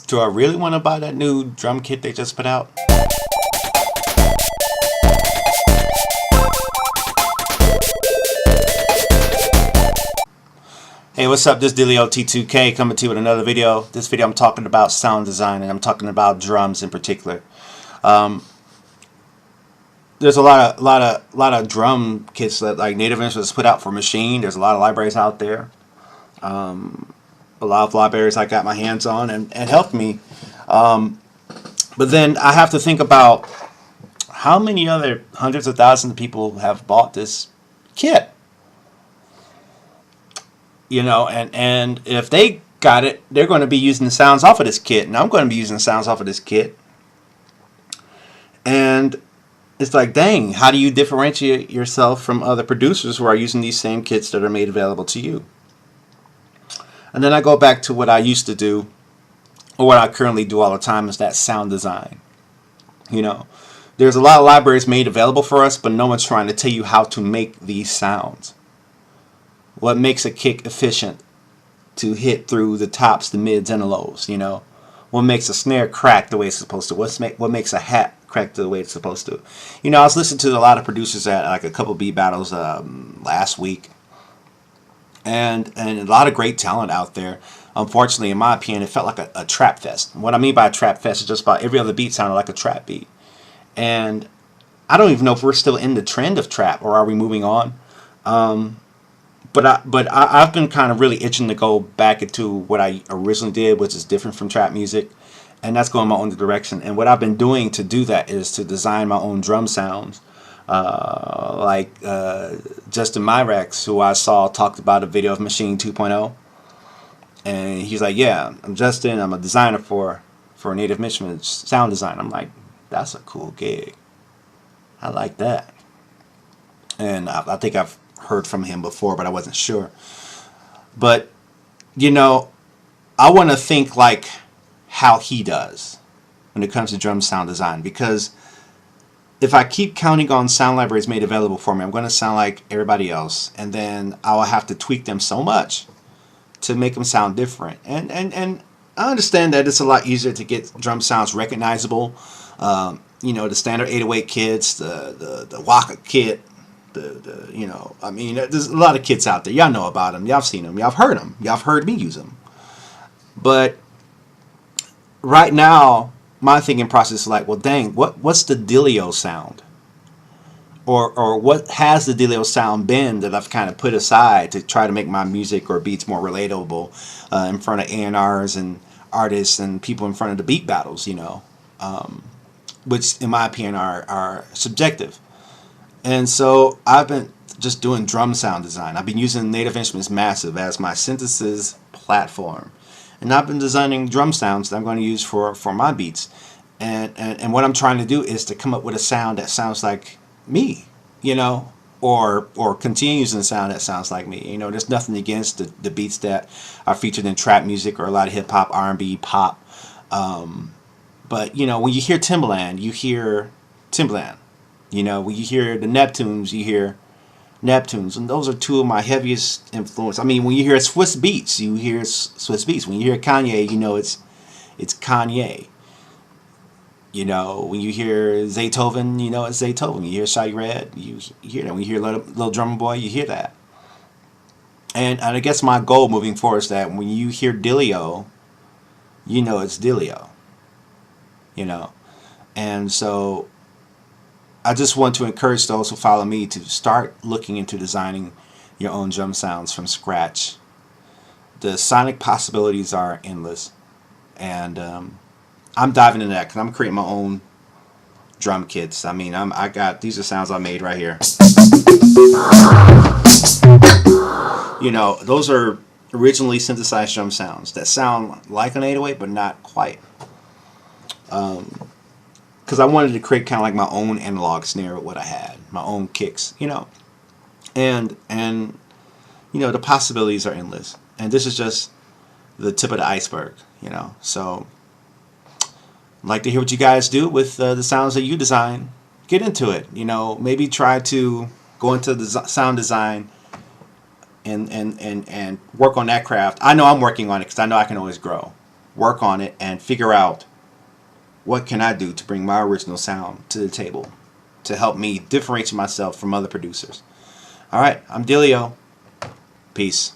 Do I really want to buy that new drum kit they just put out? Hey, what's up? This is Dilio T2K coming to you with another video. This video I'm talking about sound design, and I'm talking about drums in particular. There's a lot of drum kits that like Native Instruments put out for Machine. There's a lot of libraries out there. A lot of libraries I got my hands on and helped me. But then I have to think about how many other hundreds of thousands of people have bought this kit. You know, and if they got it, they're going to be using the sounds off of this kit, and I'm going to be using the sounds off of this kit. And it's like, dang, how do you differentiate yourself from other producers who are using these same kits that are made available to you? And then I go back to what I used to do, or what I currently do all the time, is that sound design. You know, there's a lot of libraries made available for us, but no one's trying to tell you how to make these sounds. What makes a kick efficient to hit through the tops, the mids, and the lows, you know? What makes a snare crack the way it's supposed to? What makes a hat crack the way it's supposed to? You know, I was listening to a lot of producers at like a couple beat battles last week. And a lot of great talent out there. Unfortunately, in my opinion, it felt like a trap fest. What I mean by a trap fest is just about every other beat sounded like a trap beat. And I don't even know if we're still in the trend of trap, or are we moving on? But I've been kind of really itching to go back into what I originally did, which is different from trap music, and that's going my own direction. And what I've been doing to do that is to design my own drum sounds. Like Justin Myrex, who I saw talked about a video of Machine 2.0, and he's like, "Yeah, I'm Justin. I'm a designer for Native Instruments sound design." I'm like, "That's a cool gig. I like that." And I think I've heard from him before, but I wasn't sure. But you know, I want to think like how he does when it comes to drum sound design, because if I keep counting on sound libraries made available for me, I'm going to sound like everybody else, and then I'll have to tweak them so much to make them sound different. And I understand that it's a lot easier to get drum sounds recognizable. You know, the standard 808 kits, the Waka kit, you know, I mean, there's a lot of kits out there. Y'all know about them. Y'all have seen them. Y'all have heard them. Y'all have heard me use them. But right now, my thinking process is like, well, dang, what's the Dilio sound? Or what has the Dilio sound been that I've kind of put aside to try to make my music or beats more relatable in front of A&Rs and artists and people in front of the beat battles, you know, which in my opinion are subjective. And so I've been just doing drum sound design. I've been using Native Instruments Massive as my synthesis platform. And I've been designing drum sounds that I'm going to use for my beats. And what I'm trying to do is to come up with a sound that sounds like me, you know, or continue using a sound that sounds like me. You know, there's nothing against the beats that are featured in trap music or a lot of hip hop, R&B, pop. But, you know, when you hear Timbaland, you hear Timbaland. You know, when you hear the Neptunes, you hear Neptunes. And those are two of my heaviest influence. I mean, when you hear Swiss Beats, you hear Swiss Beats. When you hear Kanye, you know it's Kanye. You know, when you hear Zaytoven, you know it's Zaytoven. You hear Shawty Red, you hear that. When you hear Little Drummer Boy, you hear that. And I guess my goal moving forward is that when you hear Dilio, you know it's Dilio. You know. And so I just want to encourage those who follow me to start looking into designing your own drum sounds from scratch. The sonic possibilities are endless, and I'm diving into that because I'm creating my own drum kits. I mean, these are sounds I made right here. You know, those are originally synthesized drum sounds that sound like an 808, but not quite. Because I wanted to create kind of like my own analog snare with what I had, my own kicks, you know, and you know, the possibilities are endless, and this is just the tip of the iceberg, you know. So I'd like to hear what you guys do with the sounds that you design. Get into it, you know. Maybe try to go into the sound design and work on that craft. I know I'm working on it because I know I can always grow. work on it, and figure out what can I do to bring my original sound to the table to help me differentiate myself from other producers. All right, I'm Delio. Peace.